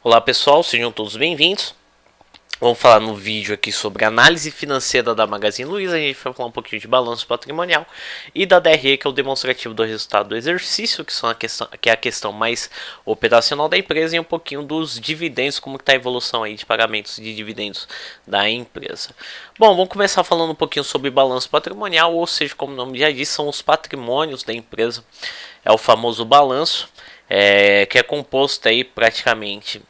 Olá pessoal, sejam todos bem-vindos. Vamos falar no vídeo aqui sobre a análise financeira da Magazine Luiza. A gente vai falar um pouquinho de balanço patrimonial e da DRE, que é o demonstrativo do resultado do exercício, que é a questão mais operacional da empresa, e um pouquinho dos dividendos, como está a evolução aí de pagamentos de dividendos da empresa. Bom, vamos começar falando um pouquinho sobre balanço patrimonial, ou seja, como o nome já diz, são os patrimônios da empresa. É o famoso balanço, que é composto aí praticamente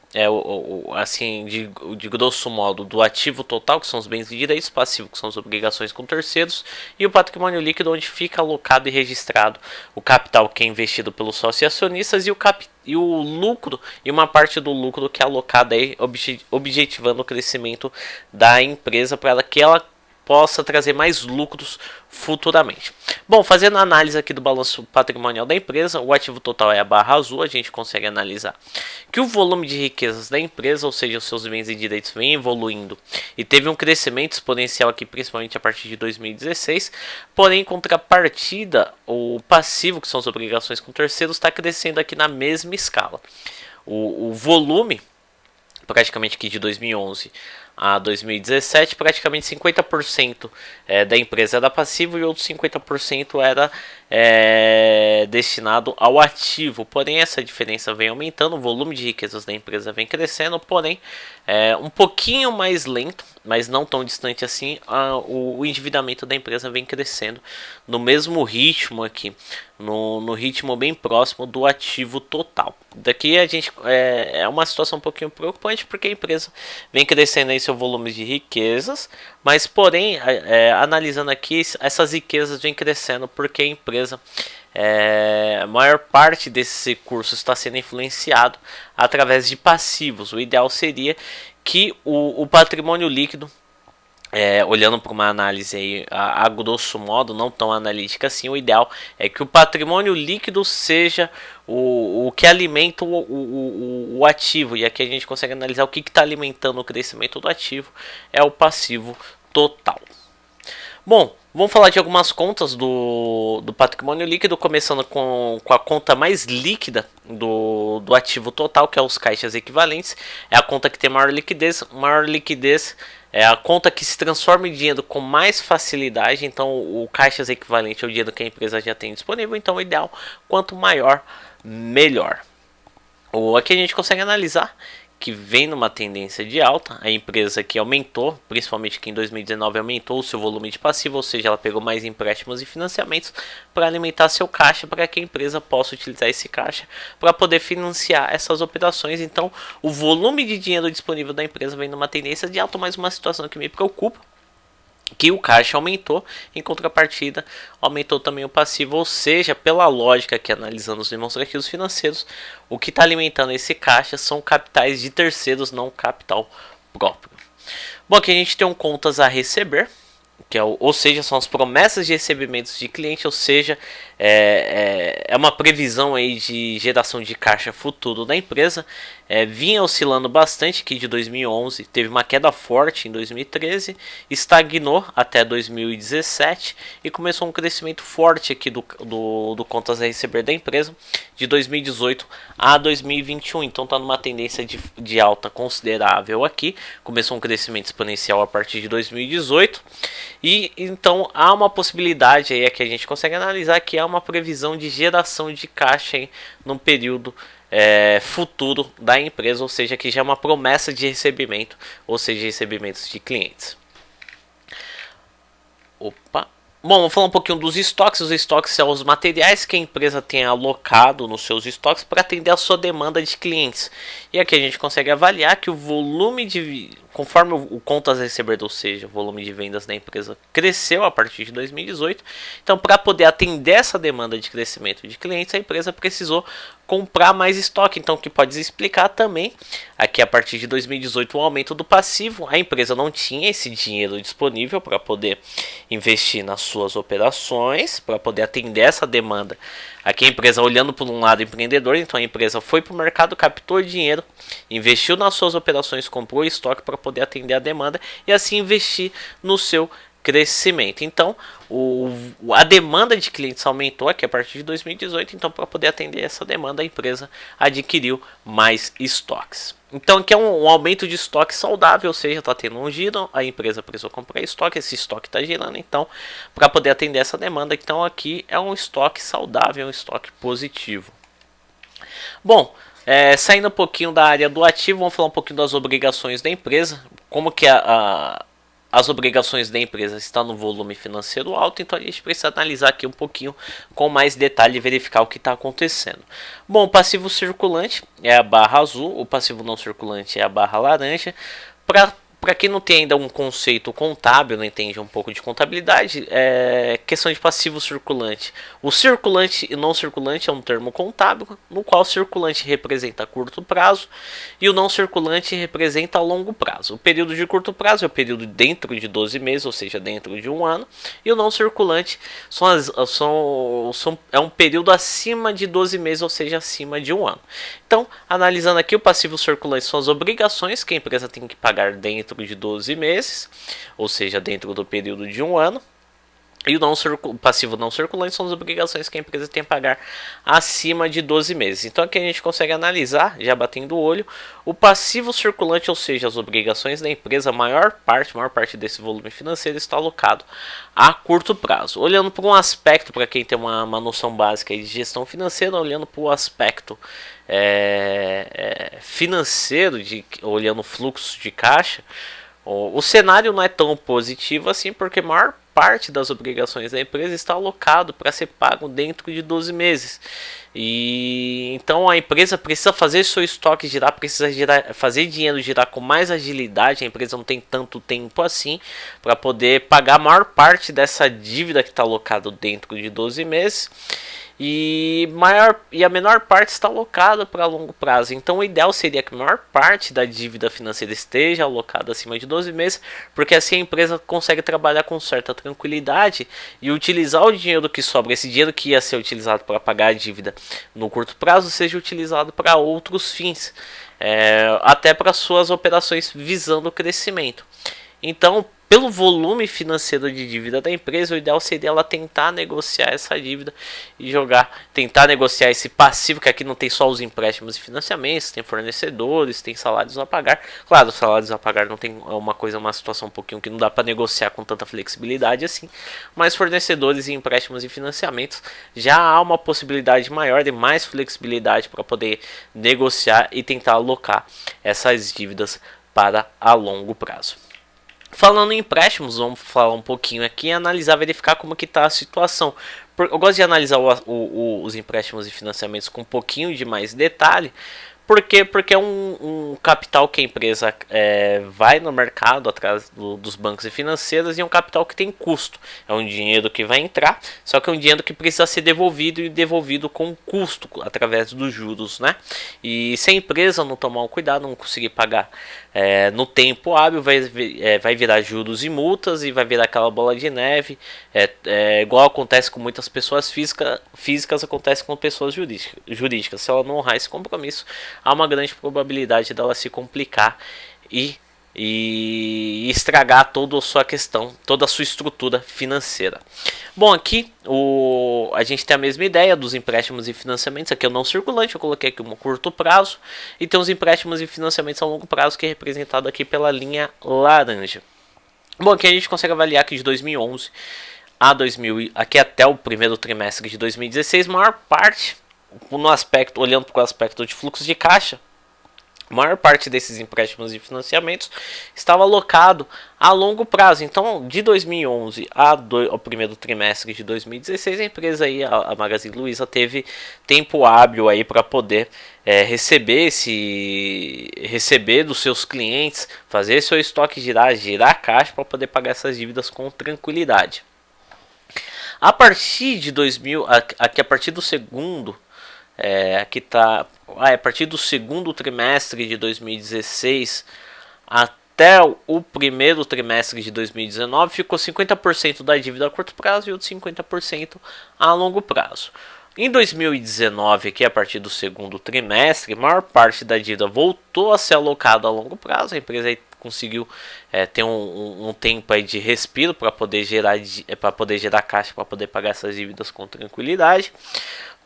assim, de grosso modo, do ativo total, que são os bens e direitos, passivo, que são as obrigações com terceiros, e o patrimônio líquido, onde fica alocado e registrado o capital que é investido pelos sócios acionistas e o lucro, e uma parte do lucro que é alocado aí, objetivando o crescimento da empresa para que ela possa trazer mais lucros futuramente. Bom, fazendo a análise aqui do balanço patrimonial da empresa, o ativo total é a barra azul. A gente consegue analisar que o volume de riquezas da empresa, ou seja, os seus bens e direitos, vem evoluindo e teve um crescimento exponencial aqui, principalmente a partir de 2016. Porém, em contrapartida, o passivo, que são as obrigações com terceiros, está crescendo aqui na mesma escala. O volume, praticamente aqui de 2011 a 2017, praticamente 50% da empresa era passivo e outros 50% era destinado ao ativo. Porém, essa diferença vem aumentando, o volume de riquezas da empresa vem crescendo, porém um pouquinho mais lento, mas não tão distante assim. O endividamento da empresa vem crescendo no mesmo ritmo aqui, no ritmo bem próximo do ativo total. Daqui a gente é uma situação um pouquinho preocupante, porque a empresa vem crescendo aí seu volume de riquezas, mas porém analisando aqui, essas riquezas vêm crescendo porque a empresa, a maior parte desses recursos está sendo influenciado através de passivos. O ideal seria que o patrimônio líquido, olhando para uma análise aí, a grosso modo, não tão analítica assim, o ideal é que o patrimônio líquido seja o que alimenta o ativo. E aqui a gente consegue analisar o que está alimentando o crescimento do ativo, é o passivo total. Bom, vamos falar de algumas contas do patrimônio líquido, começando com a conta mais líquida do ativo total, que é os caixas equivalentes. É a conta que tem maior liquidez. Maior liquidez é a conta que se transforma em dinheiro com mais facilidade. Então, o caixas equivalente é o dinheiro que a empresa já tem disponível. Então, o ideal, quanto maior, melhor. Aqui a gente consegue analisar que vem numa tendência de alta. A empresa que aumentou, principalmente que em 2019 aumentou o seu volume de passivo, ou seja, ela pegou mais empréstimos e financiamentos para alimentar seu caixa, para que a empresa possa utilizar esse caixa para poder financiar essas operações. Então, o volume de dinheiro disponível da empresa vem numa tendência de alta, mas uma situação que me preocupa, que o caixa aumentou, em contrapartida aumentou também o passivo, ou seja, pela lógica aqui, analisando os demonstrativos financeiros, o que está alimentando esse caixa são capitais de terceiros, não capital próprio. Bom, aqui a gente tem contas a receber, que ou seja, são as promessas de recebimentos de cliente, ou seja, é uma previsão aí de geração de caixa futuro da empresa. Vinha oscilando bastante, que de 2011 teve uma queda forte em 2013, estagnou até 2017 e começou um crescimento forte aqui do contas a receber da empresa de 2018 a 2021. Então está numa tendência de alta considerável aqui. Começou um crescimento exponencial a partir de 2018 e então há uma possibilidade aí que a gente consegue analisar, que é uma previsão de geração de caixa aí num período futuro da empresa, ou seja, que já é uma promessa de recebimento, ou seja, recebimentos de clientes. Bom, vamos falar um pouquinho dos estoques. Os estoques são os materiais que a empresa tem alocado nos seus estoques para atender a sua demanda de clientes. E aqui a gente consegue avaliar que o volume conforme o contas a receber, ou seja, o volume de vendas da empresa cresceu a partir de 2018. Então, para poder atender essa demanda de crescimento de clientes, a empresa precisou comprar mais estoque. Então, o que pode explicar também aqui, a partir de 2018, o aumento do passivo. A empresa não tinha esse dinheiro disponível para poder investir nas suas operações, para poder atender essa demanda. Aqui a empresa, olhando por um lado empreendedor, então a empresa foi para o mercado, captou dinheiro, investiu nas suas operações, comprou estoque para poder atender a demanda e assim investir no seu crescimento. Então, a demanda de clientes aumentou aqui a partir de 2018, então para poder atender essa demanda a empresa adquiriu mais estoques. Então aqui é um aumento de estoque saudável, ou seja, está tendo um giro, a empresa precisou comprar estoque, esse estoque está girando, então, para poder atender essa demanda, então aqui é um estoque saudável, um estoque positivo. Bom, saindo um pouquinho da área do ativo, vamos falar um pouquinho das obrigações da empresa, como que as obrigações da empresa estão no volume financeiro alto, então a gente precisa analisar aqui um pouquinho com mais detalhe e verificar o que está acontecendo. Bom, o passivo circulante é a barra azul, o passivo não circulante é a barra laranja. Para quem não tem ainda um conceito contábil, não entende um pouco de contabilidade, questão de passivo circulante. O circulante e não circulante é um termo contábil, no qual o circulante representa curto prazo e o não circulante representa longo prazo. O período de curto prazo é o período dentro de 12 meses, ou seja, dentro de um ano, e o não circulante é um período acima de 12 meses, ou seja, acima de um ano. Então, analisando aqui, o passivo circulante são as obrigações que a empresa tem que pagar dentro de 12 meses, ou seja, dentro do período de um ano. E o passivo não circulante são as obrigações que a empresa tem que pagar acima de 12 meses. Então aqui a gente consegue analisar, já batendo o olho, o passivo circulante, ou seja, as obrigações da empresa, a maior parte desse volume financeiro está alocado a curto prazo. Olhando para um aspecto, para quem tem uma noção básica de gestão financeira, olhando para o aspecto financeiro, olhando o fluxo de caixa, o cenário não é tão positivo assim, porque a maior parte das obrigações da empresa está alocado para ser pago dentro de 12 meses. E então a empresa precisa fazer seu estoque girar, fazer dinheiro girar com mais agilidade. A empresa não tem tanto tempo assim para poder pagar a maior parte dessa dívida que está alocado dentro de 12 meses. E a menor parte está alocada para longo prazo. Então o ideal seria que a maior parte da dívida financeira esteja alocada acima de 12 meses, porque assim a empresa consegue trabalhar com certa tranquilidade e utilizar o dinheiro que sobra, esse dinheiro que ia ser utilizado para pagar a dívida no curto prazo, seja utilizado para outros fins, até para suas operações visando o crescimento. Então, pelo volume financeiro de dívida da empresa, o ideal seria ela tentar negociar essa dívida e tentar negociar esse passivo, que aqui não tem só os empréstimos e financiamentos, tem fornecedores, tem salários a pagar. Claro, os salários a pagar não tem uma situação um pouquinho que não dá para negociar com tanta flexibilidade assim, mas fornecedores e empréstimos e financiamentos já há uma possibilidade maior de mais flexibilidade para poder negociar e tentar alocar essas dívidas para a longo prazo. Falando em empréstimos, vamos falar um pouquinho aqui e analisar, verificar como que está a situação. Eu gosto de analisar os empréstimos e financiamentos com um pouquinho de mais detalhe. Por quê? Porque é um capital que a empresa vai no mercado atrás dos bancos e financeiras, e é um capital que tem custo. É um dinheiro que vai entrar, só que é um dinheiro que precisa ser devolvido, e devolvido com custo através dos juros, né? E se a empresa não tomar um cuidado, não conseguir pagar no tempo hábil, vai virar juros e multas, e vai virar aquela bola de neve, igual acontece com muitas pessoas físicas, acontece com pessoas jurídicas. Se ela não honrar esse compromisso, há uma grande probabilidade dela se complicar e estragar toda a sua questão, toda a sua estrutura financeira. Bom, aqui a gente tem a mesma ideia dos empréstimos e financiamentos. Aqui é o não circulante, eu coloquei aqui um curto prazo, e tem os empréstimos e financiamentos a longo prazo, que é representado aqui pela linha laranja. Bom, aqui a gente consegue avaliar que de 2011 aqui até o primeiro trimestre de 2016, maior parte, olhando para o aspecto de fluxo de caixa, a maior parte desses empréstimos e financiamentos estava alocado a longo prazo. Então, de 2011 ao primeiro trimestre de 2016, a empresa aí, a Magazine Luiza, teve tempo hábil aí para poder receber dos seus clientes, fazer seu estoque girar caixa para poder pagar essas dívidas com tranquilidade. A partir de a partir do segundo a partir do segundo trimestre de 2016 até o primeiro trimestre de 2019, ficou 50% da dívida a curto prazo e outros 50% a longo prazo. Em 2019, aqui, a partir do segundo trimestre, a maior parte da dívida voltou a ser alocada a longo prazo. A empresa aí conseguiu ter um tempo aí de respiro para poder gerar caixa, para poder pagar essas dívidas com tranquilidade.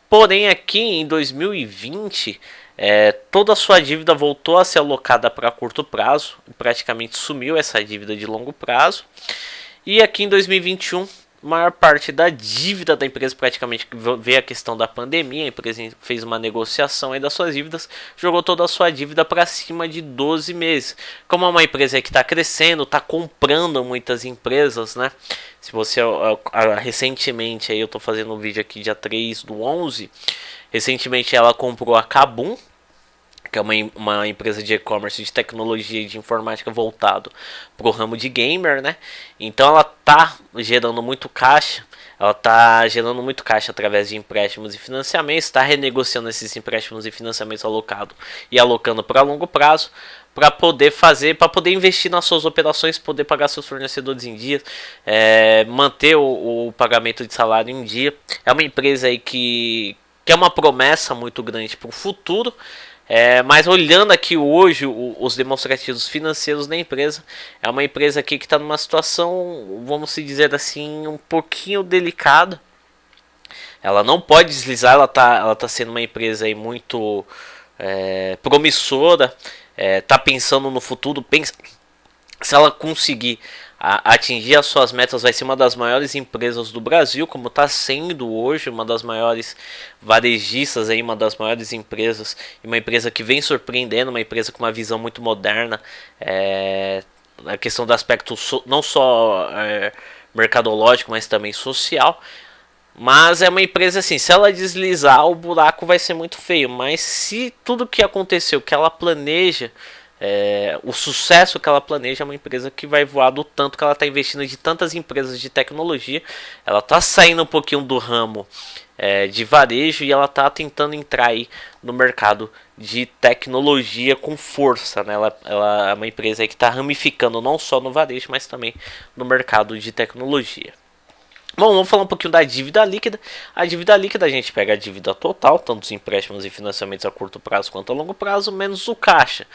Porém, aqui em 2020, toda a sua dívida voltou a ser alocada para curto prazo, praticamente sumiu essa dívida de longo prazo. E aqui em 2021, maior parte da dívida da empresa, praticamente veio a questão da pandemia, a empresa fez uma negociação aí das suas dívidas, jogou toda a sua dívida para cima de 12 meses. Como é uma empresa que está crescendo, está comprando muitas empresas, né? Se você recentemente, aí eu estou fazendo um vídeo aqui dia 3/11, recentemente ela comprou a Kabum, que é uma empresa de e-commerce, de tecnologia e de informática voltado para o ramo de gamer, né? Então ela tá gerando muito caixa, através de empréstimos e financiamentos, está renegociando esses empréstimos e financiamentos alocados e alocando para longo prazo, para poder investir nas suas operações, poder pagar seus fornecedores em dia, manter o pagamento de salário em dia. É uma empresa aí que é uma promessa muito grande para o futuro. Mas olhando aqui hoje os demonstrativos financeiros da empresa, é uma empresa aqui que está numa situação, vamos dizer assim, um pouquinho delicada. Ela não pode deslizar, ela tá sendo uma empresa aí muito promissora, tá pensando no futuro, se ela conseguir atingir as suas metas, vai ser uma das maiores empresas do Brasil, como está sendo hoje, uma das maiores varejistas, aí, uma das maiores empresas, e uma empresa que vem surpreendendo, uma empresa com uma visão muito moderna, a questão do aspecto não só mercadológico, mas também social. Mas é uma empresa assim, se ela deslizar, o buraco vai ser muito feio. Mas se tudo que aconteceu, que ela planeja, o sucesso que ela planeja, é uma empresa que vai voar do tanto que ela está investindo de tantas empresas de tecnologia. Ela está saindo um pouquinho do ramo de varejo e ela está tentando entrar aí no mercado de tecnologia com força, né? Ela é uma empresa aí que está ramificando não só no varejo, mas também no mercado de tecnologia. Bom, vamos falar um pouquinho da dívida líquida. A dívida líquida, a gente pega a dívida total, tanto os empréstimos e financiamentos a curto prazo quanto a longo prazo, menos o caixa.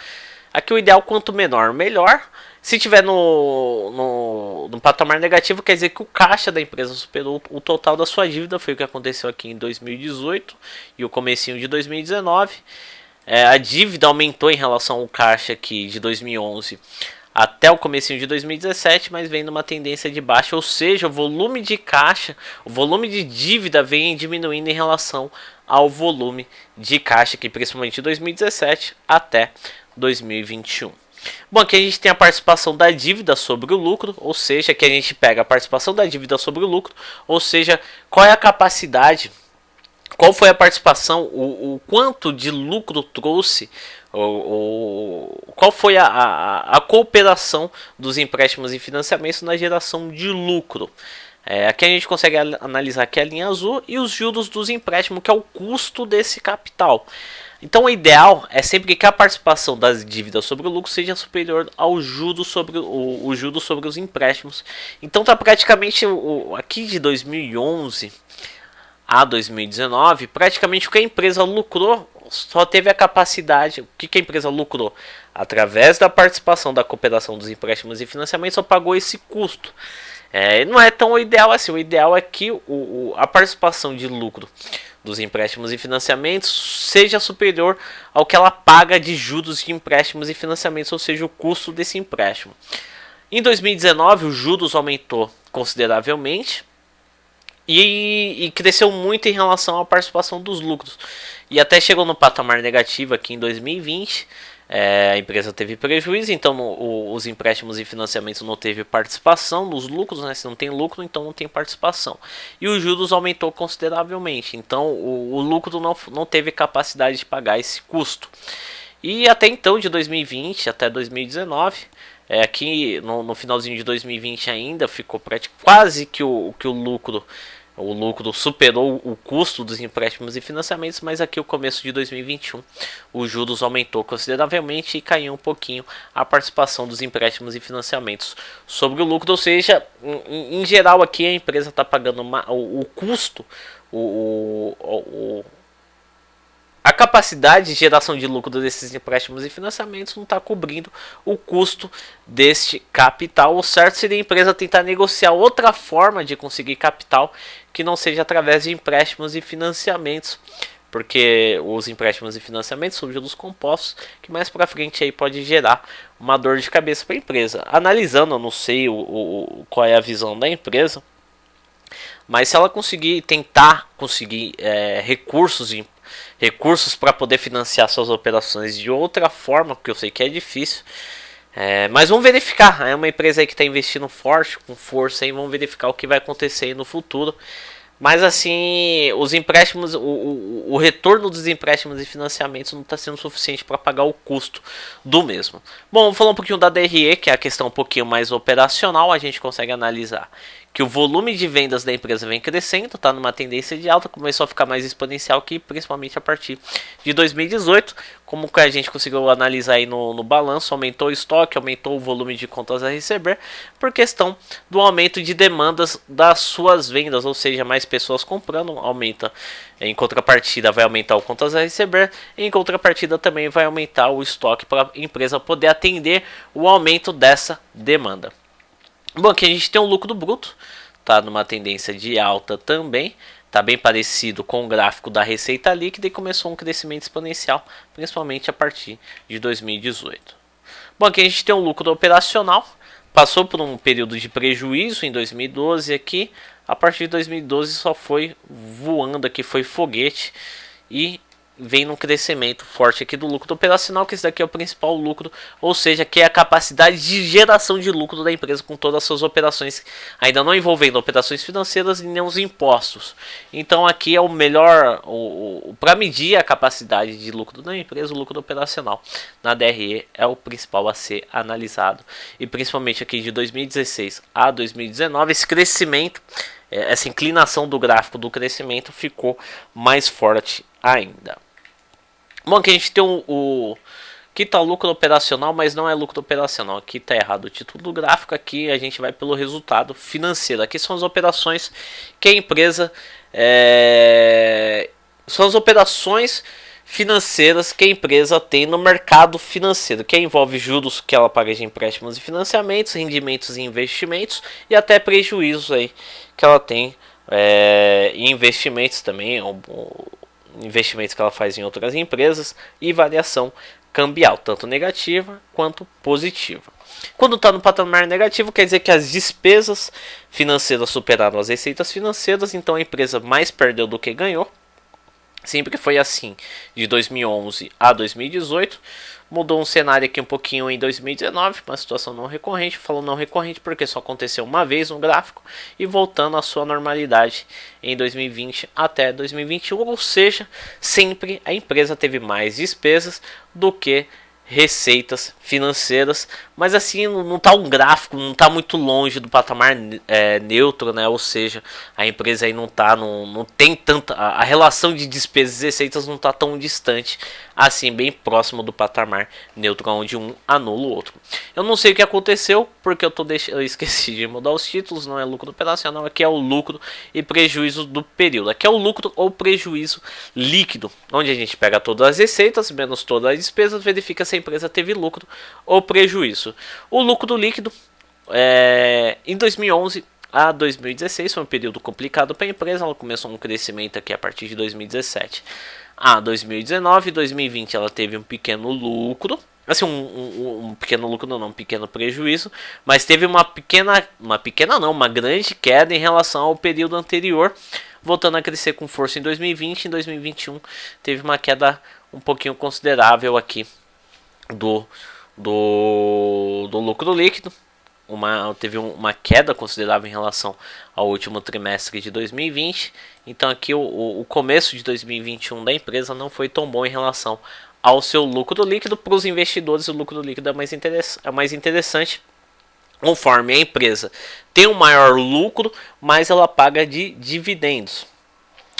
Aqui o ideal, quanto menor, melhor. Se tiver no patamar negativo, quer dizer que o caixa da empresa superou o total da sua dívida. Foi o que aconteceu aqui em 2018 e o comecinho de 2019. A dívida aumentou em relação ao caixa aqui de 2011 até o comecinho de 2017, mas vem numa tendência de baixa, ou seja, o volume de caixa, o volume de dívida vem diminuindo em relação ao volume de caixa, que principalmente de 2017 até 2021. Bom, aqui a gente tem a participação da dívida sobre o lucro, ou seja, que a gente pega a participação da dívida sobre o lucro, ou seja, qual é a capacidade, qual foi a participação, o quanto de lucro trouxe, qual foi a cooperação dos empréstimos e financiamentos na geração de lucro. Aqui a gente consegue analisar aqui a linha azul e os juros dos empréstimos, que é o custo desse capital. Então o ideal é sempre que a participação das dívidas sobre o lucro seja superior ao juro sobre o juro sobre os empréstimos. Então tá praticamente aqui de 2011 a 2019, praticamente o que a empresa lucrou só teve a capacidade. O que a empresa lucrou? Através da participação da cooperação dos empréstimos e financiamentos, só pagou esse custo. Não é tão ideal assim. O ideal é que a participação de lucro dos empréstimos e financiamentos seja superior ao que ela paga de juros de empréstimos e financiamentos, ou seja, o custo desse empréstimo. Em 2019, os juros aumentou consideravelmente e cresceu muito em relação à participação dos lucros, e até chegou no patamar negativo aqui em 2020. A empresa teve prejuízo, então os empréstimos e financiamentos não teve participação nos lucros, né? Se não tem lucro, então não tem participação. E os juros aumentou consideravelmente, então o lucro não teve capacidade de pagar esse custo. E até então, de 2020 até 2019, aqui no finalzinho de 2020 ainda ficou quase que o lucro. O lucro superou o custo dos empréstimos e financiamentos, mas aqui o começo de 2021 os juros aumentou consideravelmente e caiu um pouquinho a participação dos empréstimos e financiamentos sobre o lucro, ou seja, em geral aqui a empresa está pagando o custo, a capacidade de geração de lucro desses empréstimos e financiamentos não está cobrindo o custo deste capital. O certo seria a empresa tentar negociar outra forma de conseguir capital que não seja através de empréstimos e financiamentos, porque os empréstimos e financiamentos são juros compostos, que mais para frente aí pode gerar uma dor de cabeça para a empresa. Analisando, eu não sei qual é a visão da empresa, mas se ela tentar conseguir recursos para poder financiar suas operações de outra forma, porque eu sei que é difícil. Mas vamos verificar. É uma empresa aí que está investindo forte, com força, aí vamos verificar o que vai acontecer aí no futuro. Mas assim, os empréstimos, o retorno dos empréstimos e financiamentos não está sendo suficiente para pagar o custo do mesmo. Bom, vamos falar um pouquinho da DRE, que é a questão um pouquinho mais operacional. A gente consegue analisar que o volume de vendas da empresa vem crescendo, está numa tendência de alta, começou a ficar mais exponencial aqui, principalmente a partir de 2018. Como que a gente conseguiu analisar aí no balanço, aumentou o estoque, aumentou o volume de contas a receber, por questão do aumento de demandas das suas vendas, ou seja, mais pessoas comprando, aumenta. Em contrapartida vai aumentar o contas a receber, em contrapartida também vai aumentar o estoque para a empresa poder atender o aumento dessa demanda. Bom, aqui a gente tem um lucro bruto, tá numa tendência de alta também, tá bem parecido com o gráfico da receita líquida e começou um crescimento exponencial, principalmente a partir de 2018. Bom, aqui a gente tem um lucro operacional, passou por um período de prejuízo em 2012 aqui, a partir de 2012 só foi voando aqui, foi foguete e vem num crescimento forte aqui do lucro operacional, que esse daqui é o principal lucro, ou seja, que é a capacidade de geração de lucro da empresa com todas as suas operações, ainda não envolvendo operações financeiras e nem os impostos. Então aqui é o melhor, para medir a capacidade de lucro da empresa, o lucro operacional na DRE é o principal a ser analisado. E principalmente aqui de 2016 a 2019, esse crescimento, essa inclinação do gráfico do crescimento ficou mais forte ainda. Bom, aqui a gente tem aqui está o lucro operacional, mas não é lucro operacional, aqui está errado o título do gráfico, aqui a gente vai pelo resultado financeiro, aqui são as operações que a empresa, são as operações financeiras que a empresa tem no mercado financeiro, que envolve juros que ela paga de empréstimos e financiamentos, rendimentos e investimentos e até prejuízos aí que ela tem em investimentos também, investimentos que ela faz em outras empresas e variação cambial, tanto negativa quanto positiva. Quando está no patamar negativo, quer dizer que as despesas financeiras superaram as receitas financeiras, então a empresa mais perdeu do que ganhou. Sempre foi assim, de 2011 a 2018. Mudou um cenário aqui um pouquinho em 2019, uma situação não recorrente. Falo não recorrente porque só aconteceu uma vez no gráfico e voltando à sua normalidade em 2020 até 2021. Ou seja, sempre a empresa teve mais despesas do que receitas financeiras, mas assim não está um gráfico, não está muito longe do patamar neutro, né? Ou seja, a empresa aí não tem tanta, a relação de despesas e receitas não está tão distante, assim bem próximo do patamar neutro, onde um anula o outro. Eu não sei o que aconteceu, porque eu esqueci de mudar os títulos. Não é lucro operacional, aqui é o lucro e prejuízo do período. Aqui é o lucro ou prejuízo líquido, onde a gente pega todas as receitas menos todas as despesas, verifica se a empresa teve lucro ou prejuízo. O lucro líquido em 2011 a 2016 foi um período complicado para a empresa. Ela começou um crescimento aqui a partir de 2017 a 2019. 2020 ela teve um pequeno lucro, assim um pequeno lucro, não, um pequeno prejuízo, mas teve uma grande queda em relação ao período anterior, voltando a crescer com força em 2020. Em 2021 teve uma queda um pouquinho considerável aqui do lucro líquido. Teve uma queda considerável em relação ao último trimestre de 2020. Então aqui o começo de 2021 da empresa não foi tão bom em relação ao seu lucro líquido. Para os investidores, o lucro líquido é mais interessante, conforme a empresa tem um maior lucro, mais ela paga de dividendos,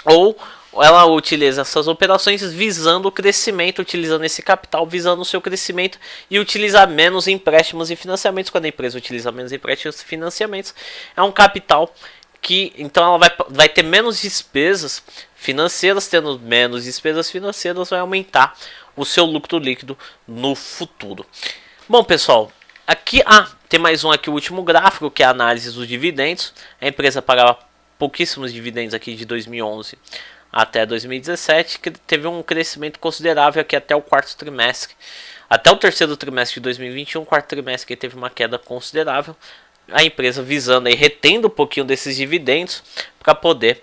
ou ela utiliza essas operações visando o crescimento, utilizando esse capital visando o seu crescimento e utilizar menos empréstimos e financiamentos. Quando a empresa utiliza menos empréstimos e financiamentos, é um capital que então ela vai ter menos despesas financeiras. Tendo menos despesas financeiras, vai aumentar o seu lucro líquido no futuro. Bom, pessoal, aqui tem mais um aqui, o último gráfico, que é a análise dos dividendos. A empresa pagava pouquíssimos dividendos aqui de 2011 até 2017, que teve um crescimento considerável aqui até o quarto trimestre. Até o terceiro trimestre de 2021, quarto trimestre que teve uma queda considerável. A empresa visando e retendo um pouquinho desses dividendos para poder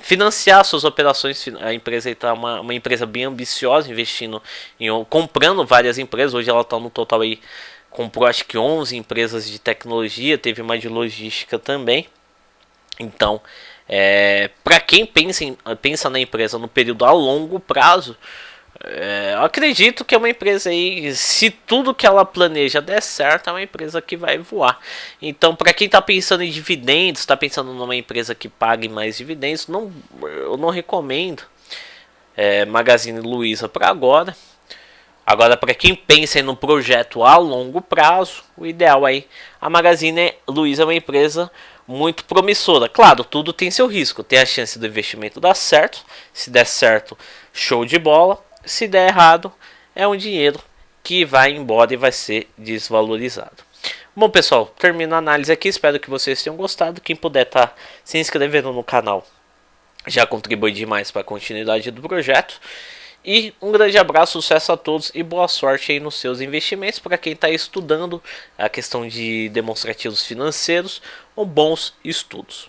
financiar suas operações. A empresa está uma empresa bem ambiciosa, investindo comprando várias empresas. Hoje ela está no total aí, comprou acho que 11 empresas de tecnologia, teve uma de logística também. Então, para quem pensa na empresa no período a longo prazo, eu acredito que é uma empresa aí, se tudo que ela planeja der certo, é uma empresa que vai voar. Então, para quem está pensando em dividendos, está pensando numa empresa que pague mais dividendos, eu não recomendo Magazine Luiza para agora. Agora, para quem pensa em um projeto a longo prazo, o ideal aí, a Magazine Luiza é uma empresa muito promissora. Claro, tudo tem seu risco, tem a chance do investimento dar certo. Se der certo, show de bola. Se der errado, é um dinheiro que vai embora e vai ser desvalorizado. Bom, pessoal, termino a análise aqui. Espero que vocês tenham gostado. Quem puder estar se inscrevendo no canal já contribui demais para a continuidade do projeto. E um grande abraço, sucesso a todos e boa sorte aí nos seus investimentos. Para quem está estudando a questão de demonstrativos financeiros, bons estudos.